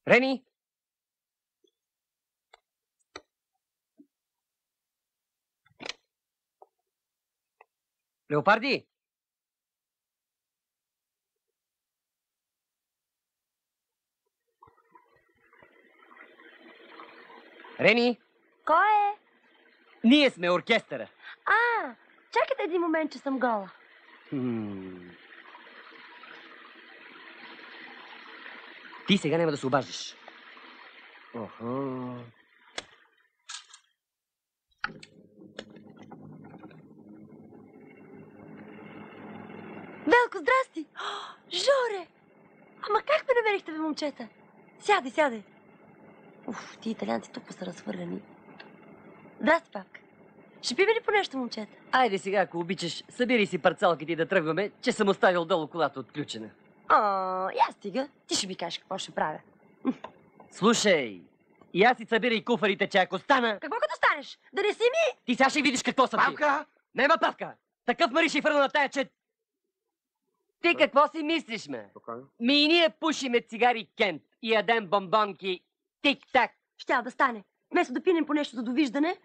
Рени! Леопарди! Рени! Кой е? Ние сме оркестъра. Чакайте един момент, че съм гола. Ти сега няма да се обаждаш. Охо. Велко, здрасти! Жоре! Ама как ме намерихте, бе, момчета? Сядай, сядай. Уф, ти италианци толкова са разхвърляни. Здрасти пак. Ще пиме ли по нещо, момчета? Айде сега, ако обичаш, събирай си парцалките и да тръгваме, че съм оставил долу колата отключена. Я стига. Ти ще ми кажеш какво ще правя. Слушай, и аз си събирай куфарите, че ако стана... Какво като станеш? Да не си ми? Ти сега ще видиш какво съм ти. Павка! Нема Павка! Такъв Мари ще фърна на тая, че... Ти какво си мислиш, ме? Спокойно. Ми и ние пушиме цигари Кент и ядем бомбонки тик-так. Щял да стане. Вместо да пинем по нещо за довиждане,